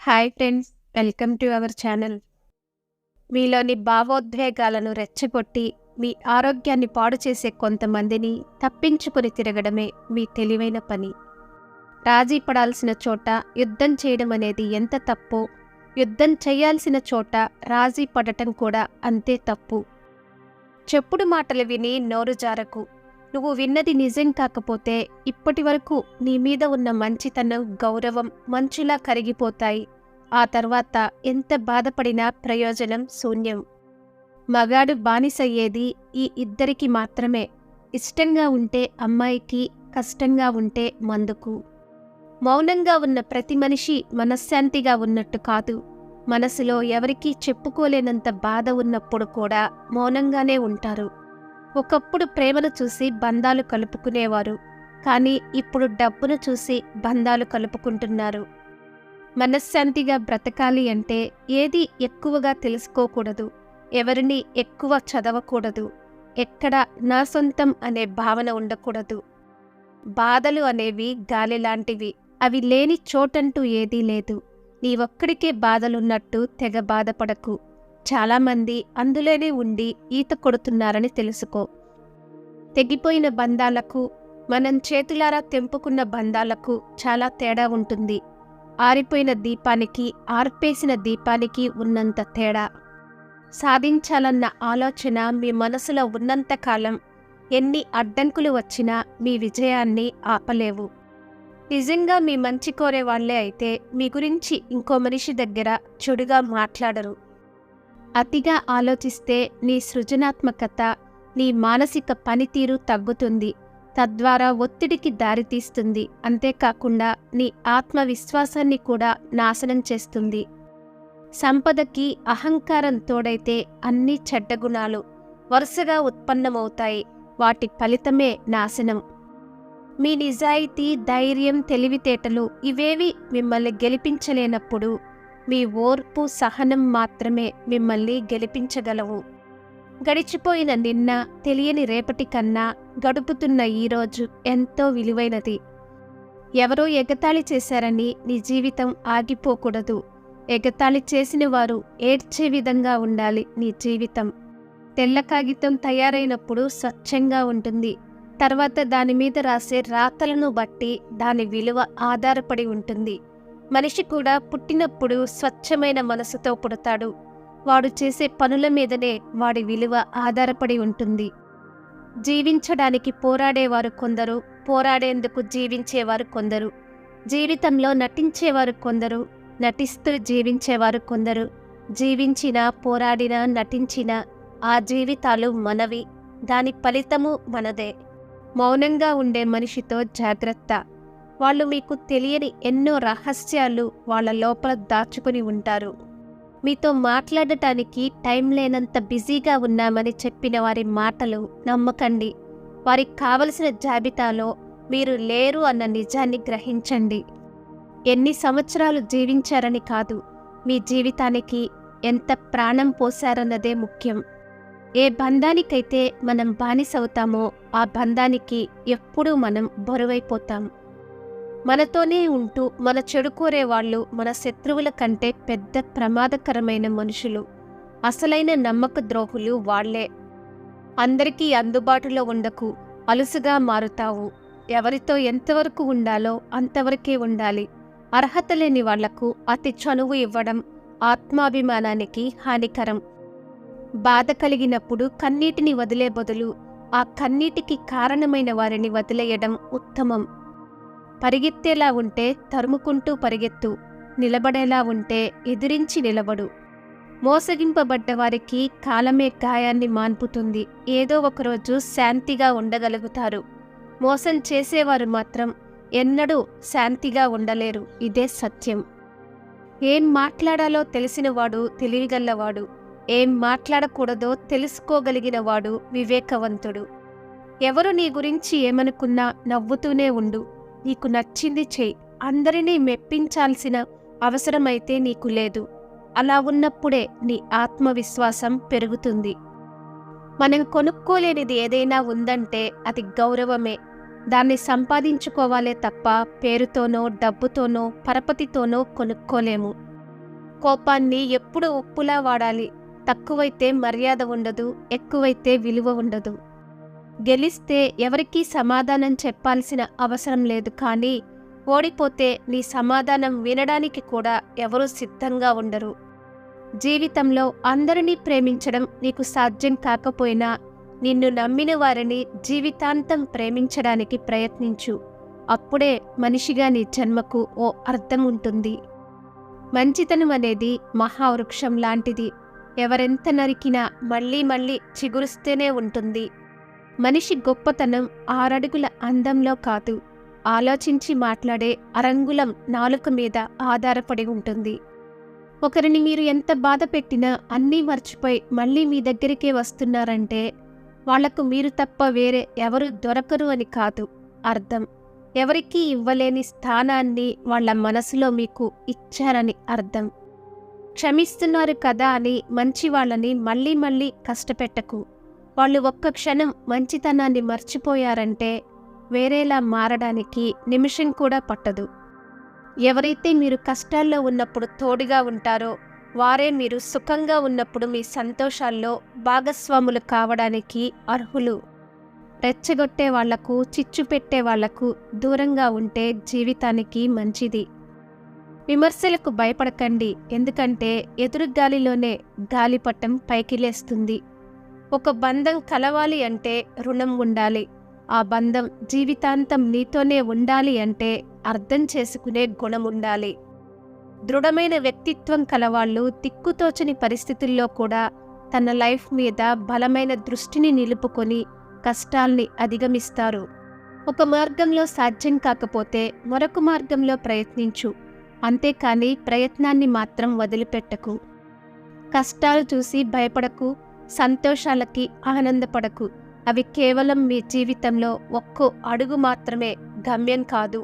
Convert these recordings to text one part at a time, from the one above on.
Hi friends, welcome to our channel. మీలోని భావోద్వేగాలను రెచ్చగొట్టి మీ ఆరోగ్యాన్ని పాడు చేసే కొంతమందిని తప్పించుకొని తిరగడమే మీ తెలివైన పని. రాజీ పడాల్సిన చోట యుద్ధం చేయడం అనేది ఎంత తప్పో, యుద్ధం చేయాల్సిన చోట రాజీ పడటం కూడా అంతే తప్పు. చెప్పుడు మాటలు విని నోరు జారకు. నువ్వు విన్నది నిజం కాకపోతే ఇప్పటి వరకు నీ మీద ఉన్న మంచితనం, గౌరవం మంచులా కరిగిపోతాయి. ఆ తర్వాత ఎంత బాధపడినా ప్రయోజనం శూన్యం. మగాడు బానిసయ్యేది ఈ ఇద్దరికి మాత్రమే. ఇష్టంగా ఉంటే అమ్మాయికి, కష్టంగా ఉంటే మందుకు. మౌనంగా ఉన్న ప్రతి మనిషి మనశ్శాంతిగా ఉన్నట్టు కాదు. మనసులో ఎవరికీ చెప్పుకోలేనంత బాధ ఉన్నప్పుడు కూడా మౌనంగానే ఉంటారు. ఒకప్పుడు ప్రేమను చూసి బంధాలు కలుపుకునేవారు, కానీ ఇప్పుడు డబ్బును చూసి బంధాలు కలుపుకుంటున్నారు. మనశ్శాంతిగా బ్రతకాలి అంటే ఏది ఎక్కువగా తెలుసుకోకూడదు, ఎవరిని ఎక్కువ చదవకూడదు, ఎక్కడ నా సొంతం అనే భావన ఉండకూడదు. బాధలు అనేవి గాలి లాంటివి, అవి లేని చోటంటూ ఏదీ లేదు. నీ ఒక్కడికే బాధలున్నట్టు తెగ బాధపడకు. చాలామంది అందులోనే ఉండి ఈత కొడుతున్నారని తెలుసుకో. తెగిపోయిన బంధాలకు, మనం చేతులారా తెంపుకున్న బంధాలకు చాలా తేడా ఉంటుంది. ఆరిపోయిన దీపానికి, ఆర్పేసిన దీపానికి ఉన్నంత తేడా. సాధించాలన్న ఆలోచన మీ మనసులో ఉన్నంతకాలం ఎన్ని అడ్డంకులు వచ్చినా మీ విజయాన్ని ఆపలేవు. నిజంగా మీ మంచి కోరే వాళ్లే అయితే మీ గురించి ఇంకో మనిషి దగ్గర చెడుగా మాట్లాడరు. అతిగా ఆలోచిస్తే నీ సృజనాత్మకత, నీ మానసిక పనితీరు తగ్గుతుంది. తద్వారా ఒత్తిడికి దారితీస్తుంది. అంతేకాకుండా నీ ఆత్మవిశ్వాసాన్ని కూడా నాశనం చేస్తుంది. సంపదకి అహంకారం తోడైతే అన్ని చెడ్డ గుణాలు వరుసగా ఉత్పన్నమవుతాయి. వాటి ఫలితమే నాశనం. మీ నిజాయితీ, ధైర్యం, తెలివితేటలు ఇవేవి మిమ్మల్ని గెలిపించలేనప్పుడు మీ ఓర్పు, సహనం మాత్రమే మిమ్మల్ని గెలిపించగలవు. గడిచిపోయిన నిన్న తెలియని రేపటి కన్నా గడుపుతున్న ఈరోజు ఎంతో విలువైనది. ఎవరో ఎగతాళి చేశారని నీ జీవితం ఆగిపోకూడదు. ఎగతాళి చేసిన వారు ఏడ్చే విధంగా ఉండాలి నీ జీవితం. తెల్ల కాగితం తయారైనప్పుడు స్వచ్ఛంగా ఉంటుంది. తర్వాత దాని మీద రాసే రాతలను బట్టి దాని విలువ ఆధారపడి ఉంటుంది. మనిషి కూడా పుట్టినప్పుడు స్వచ్ఛమైన మనసుతో పుడతాడు. వాడు చేసే పనుల మీదనే వాడి విలువ ఆధారపడి ఉంటుంది. జీవించడానికి పోరాడేవారు కొందరు, పోరాడేందుకు జీవించేవారు కొందరు. జీవితంలో నటించేవారు కొందరు, నటిస్తూ జీవించేవారు కొందరు. జీవించినా, పోరాడినా, నటించినా ఆ జీవితాలు మనవి. దాని ఫలితము మనదే. మౌనంగా ఉండే మనిషితో జాగ్రత్త. వాళ్ళు మీకు తెలియని ఎన్నో రహస్యాలు వాళ్ళ లోపల దాచుకుని ఉంటారు. మీతో మాట్లాడటానికి టైం లేనంత బిజీగా ఉన్నామని చెప్పిన వారి మాటలు నమ్మకండి. వారికి కావలసిన జాబితాలో మీరు లేరు అన్న నిజాన్ని గ్రహించండి. ఎన్ని సంవత్సరాలు జీవించారని కాదు, మీ జీవితానికి ఎంత ప్రాణం పోశారన్నదే ముఖ్యం. ఏ బంధానికైతే మనం బానిసవుతామో ఆ బంధానికి ఎప్పుడూ మనం బరువైపోతాం. మనతోనే ఉంటూ మన చెడు కోరేవాళ్ళు మన శత్రువుల కంటే పెద్ద ప్రమాదకరమైన మనుషులు. అసలైన నమ్మక ద్రోహులు వాళ్లే. అందరికీ అందుబాటులో ఉండకు, అలుసుగా మారుతావు. ఎవరితో ఎంతవరకు ఉండాలో అంతవరకే ఉండాలి. అర్హత లేని వాళ్లకు అతి చనువు ఇవ్వడం ఆత్మాభిమానానికి హానికరం. బాధ కలిగినప్పుడు కన్నీటిని వదిలే బదులు ఆ కన్నీటికి కారణమైన వారిని వదిలేయడం ఉత్తమం. పరిగెత్తేలా ఉంటే తరుముకుంటూ పరిగెత్తు, నిలబడేలా ఉంటే ఎదిరించి నిలబడు. మోసగింపబడ్డ వారికి కాలమే గాయాన్ని మాన్పుతుంది. ఏదో ఒకరోజు శాంతిగా ఉండగలుగుతారు. మోసం చేసేవారు మాత్రం ఎన్నడూ శాంతిగా ఉండలేరు. ఇదే సత్యం. ఏం మాట్లాడాలో తెలిసినవాడు తెలివిగల్లవాడు. ఏం మాట్లాడకూడదో తెలుసుకోగలిగినవాడు వివేకవంతుడు. ఎవరు నీ గురించి ఏమనుకున్నా నవ్వుతూనే ఉండు. నీకు నచ్చింది చెయ్యి. అందరినీ మెప్పించాల్సిన అవసరమైతే నీకు లేదు. అలా ఉన్నప్పుడే నీ ఆత్మవిశ్వాసం పెరుగుతుంది. మనం కొనుక్కోలేనిది ఏదైనా ఉందంటే అది గౌరవమే. దాన్ని సంపాదించుకోవాలే తప్ప పేరుతోనో, డబ్బుతోనో, పరపతితోనో కొనుక్కోలేము. కోపాన్ని ఎప్పుడు ఉప్పులా వాడాలి. తక్కువైతే మర్యాద ఉండదు, ఎక్కువైతే విలువ ఉండదు. గెలిస్తే ఎవరికీ సమాధానం చెప్పాల్సిన అవసరం లేదు, కానీ ఓడిపోతే నీ సమాధానం వినడానికి కూడా ఎవరూ సిద్ధంగా ఉండరు. జీవితంలో అందరినీ ప్రేమించడం నీకు సాధ్యం కాకపోయినా నిన్ను నమ్మిన వారిని జీవితాంతం ప్రేమించడానికి ప్రయత్నించు. అప్పుడే మనిషిగా నీ జన్మకు ఓ అర్థం ఉంటుంది. మంచితనం అనేది మహావృక్షం లాంటిది. ఎవరెంత నరికినా మళ్ళీ మళ్ళీ చిగురుస్తూనే ఉంటుంది. మనిషి గొప్పతనం 6 అడుగుల అందంలో కాదు, ఆలోచించి మాట్లాడే అరంగుళం నాలుక మీద ఆధారపడి ఉంటుంది. ఒకరిని మీరు ఎంత బాధ పెట్టినా అన్నీ మర్చిపోయి మళ్ళీ మీ దగ్గరికే వస్తున్నారంటే వాళ్లకు మీరు తప్ప వేరే ఎవరు దొరకరు అని కాదు అర్థం. ఎవరికీ ఇవ్వలేని స్థానాన్ని వాళ్ల మనసులో మీకు ఇచ్చారని అర్థం. క్షమిస్తున్నారు కదా అని మంచి వాళ్ళని మళ్ళీ మళ్ళీ కష్టపెట్టకు. వాళ్ళు ఒక్క క్షణం మంచితనాన్ని మర్చిపోయారంటే వేరేలా మారడానికి నిమిషం కూడా పట్టదు. ఎవరైతే మీరు కష్టాల్లో ఉన్నప్పుడు తోడుగా ఉంటారో వారే మీరు సుఖంగా ఉన్నప్పుడు మీ సంతోషాల్లో భాగస్వాములు కావడానికి అర్హులు. రెచ్చగొట్టే వాళ్లకు, చిచ్చు పెట్టే వాళ్లకు దూరంగా ఉంటే జీవితానికి మంచిది. విమర్శలకు భయపడకండి, ఎందుకంటే ఎదురుగాలిలోనే గాలిపటం పైకి లేస్తుంది. ఒక బంధం కలవాలి అంటే రుణం ఉండాలి. ఆ బంధం జీవితాంతం నీతోనే ఉండాలి అంటే అర్థం చేసుకునే గుణం ఉండాలి. దృఢమైన వ్యక్తిత్వం కలవాళ్ళు దిక్కుతోచని పరిస్థితుల్లో కూడా తన లైఫ్ మీద బలమైన దృష్టిని నిలుపుకొని కష్టాల్ని అధిగమిస్తారు. ఒక మార్గంలో సాధ్యం కాకపోతే మరొక మార్గంలో ప్రయత్నించు, అంతేకాని ప్రయత్నాన్ని మాత్రం వదిలిపెట్టకు. కష్టాలు చూసి భయపడకు, సంతోషాలకి ఆనందపడకు. అవి కేవలం మీ జీవితంలో ఒక్కో అడుగు మాత్రమే, గమ్యం కాదు.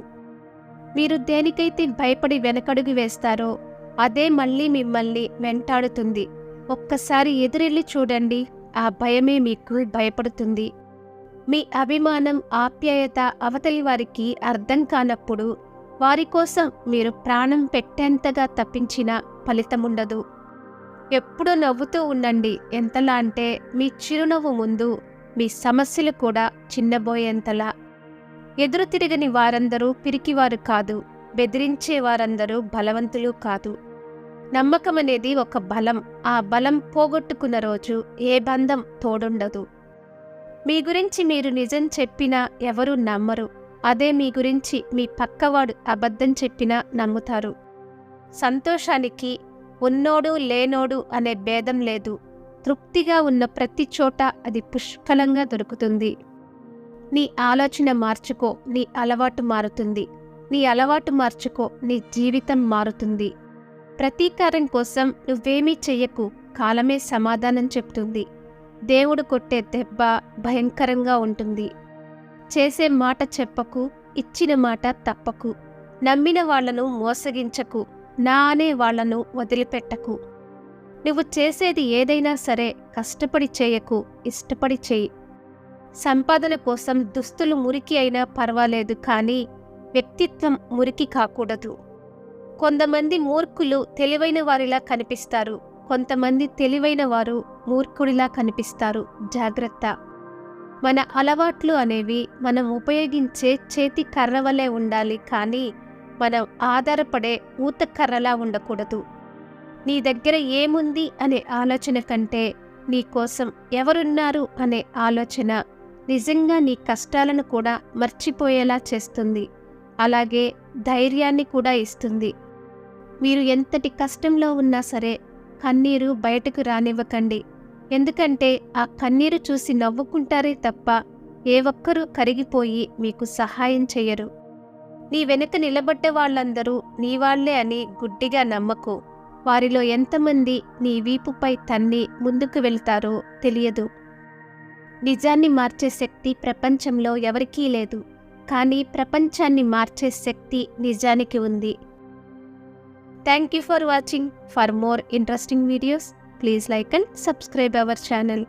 మీరు దేనికైతే భయపడి వెనకడుగు వేస్తారో అదే మళ్ళీ మిమ్మల్ని వెంటాడుతుంది. ఒక్కసారి ఎదురెళ్ళి చూడండి, ఆ భయమే మీకు భయపడుతుంది. మీ అభిమానం, ఆప్యాయత అవతలి వారికి అర్థం కానప్పుడు వారి కోసం మీరు ప్రాణం పెట్టేంతగా తప్పించినా ఫలితముండదు. ఎప్పుడూ నవ్వుతూ ఉండండి. ఎంతలా అంటే మీ చిరునవ్వు ముందు మీ సమస్యలు కూడా చిన్నబోయేంతలా. ఎదురు తిరగని వారందరూ పిరికివారు కాదు, బెదిరించే వారందరూ బలవంతులు కాదు. నమ్మకమనేది ఒక బలం. ఆ బలం పోగొట్టుకున్న రోజు ఏ బంధం తోడుండదు. మీ గురించి మీరు నిజం చెప్పినా ఎవరూ నమ్మరు. అదే మీ గురించి మీ పక్కవాడు అబద్ధం చెప్పినా నమ్ముతారు. సంతోషానికి ఉన్నోడు లేనోడు అనే భేదం లేదు. తృప్తిగా ఉన్న ప్రతి చోట అది పుష్కలంగా దొరుకుతుంది. నీ ఆలోచన మార్చుకో, నీ అలవాటు మారుతుంది. నీ అలవాటు మార్చుకో, నీ జీవితం మారుతుంది. ప్రతీకారం కోసం నువ్వేమీ చెయ్యకు, కాలమే సమాధానం చెప్తుంది. దేవుడు కొట్టే దెబ్బ భయంకరంగా ఉంటుంది. చేసే మాట చెప్పకు, ఇచ్చిన మాట తప్పకు. నమ్మిన వాళ్లను మోసగించకు, నా అనే వాళ్లను వదిలిపెట్టకు. నువ్వు చేసేది ఏదైనా సరే కష్టపడి చేయకు, ఇష్టపడి చెయ్యి. సంపాదన కోసం దుస్తులు మురికి అయినా పర్వాలేదు, కానీ వ్యక్తిత్వం మురికి కాకూడదు. కొంతమంది మూర్ఖులు తెలివైన వారిలా కనిపిస్తారు, కొంతమంది తెలివైన వారు మూర్ఖుడిలా కనిపిస్తారు. జాగ్రత్త. మన అలవాట్లు అనేవి మనం ఉపయోగించే చేతి కర్ర వలె ఉండాలి, కానీ మనం ఆధారపడే ఊతకర్రలా ఉండకూడదు. నీ దగ్గర ఏముంది అనే ఆలోచన కంటే నీ కోసం ఎవరున్నారు అనే ఆలోచన నిజంగా నీ కష్టాలను కూడా మర్చిపోయేలా చేస్తుంది. అలాగే ధైర్యాన్ని కూడా ఇస్తుంది. మీరు ఎంతటి కష్టంలో ఉన్నా సరే కన్నీరు బయటకు రానివ్వకండి. ఎందుకంటే ఆ కన్నీరు చూసి నవ్వుకుంటారే తప్ప ఏ ఒక్కరూ కరిగిపోయి మీకు సహాయం చెయ్యరు. నీ వెనుక నిలబడ్డ వాళ్ళందరూ నీవాళ్లే అని గుడ్డిగా నమ్మకు. వారిలో ఎంతమంది నీ వీపుపై తన్ని ముందుకు వెళ్తారో తెలియదు. నిజాన్ని మార్చే శక్తి ప్రపంచంలో ఎవరికీ లేదు, కానీ ప్రపంచాన్ని మార్చే శక్తి నిజానికి ఉంది. Thank you for watching. For more interesting videos, please like and subscribe our channel.